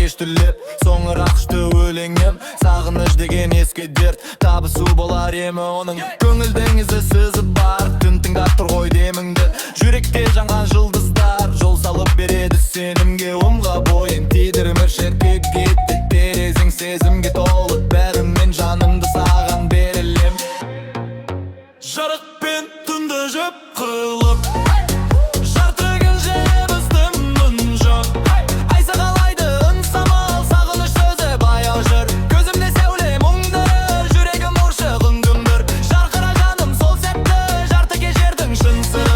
кештілеп соңырақ үшті өлеңем. Сағыныш деген еске дерт, табысу болар емі оның. Көңілдеңізі сызып бар, түн тыңдап тұр ғой деміңді. Жүректе жанған жұлдыздар жол салып береді сенімге. Омға бойын тидірмір шерке кетті, терезің сезімге толы. Бәрімен жанымды саған берілем. Жарықпен түнді жеп қылып, жарты күн жебістім мұнжың. Айса қалайды үн самал, сағыныш сөзі баяу жүр. Көзімде сәуле мұңды, жүрегім ұршығын күмбір. Жарқыра жаным сол сәтті, жарты кешердің шын сыры.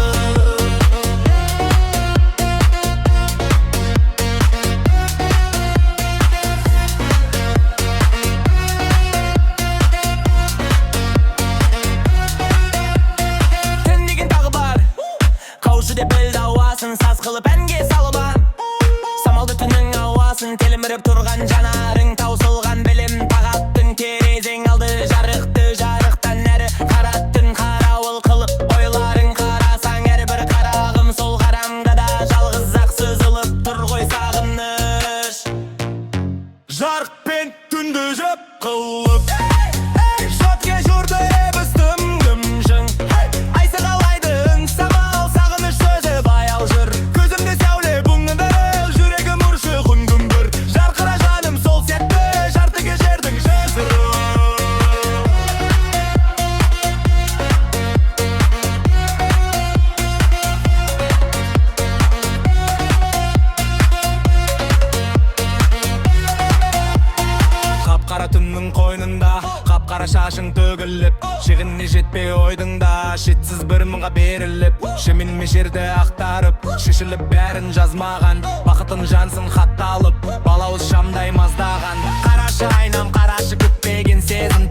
Деп білді ауасын, саз қылып әнге салыман. Самалды түннің ауасын, теліміріп тұрған жанарың. Таусылған білім тағаттың, терезең алды жарықты. Жарықтан әрі қараттың, қарауыл қылып ойларың. Қарасаң әрбір қарағым, сол қараңда да жалғыз-ақ сызылып тұр ғой сағыныш. Жарықпен түнді жеп қылып, шотке жүрді ебістім күмжің. Айса қалайды үн самал, сағыныш сөзі баяу жүр. Көзімде сәуле бұңды, жүрегім ұршығын күмбір. Жарқыра жаным сол сәтті, жарты кешердің жазыры. Қап-қара түннің қойнында, қап-қара шашың төгіліп, шегінне жетпей ойдыңда, шетсіз бір мұңға беріліп. Шемен жерді ақтарып, шешіліп бәрін жазмаған, бақытын жансың хатталып, балауыз шамдай маздаған. Қарашы айнам, қарашы күтпеген сезім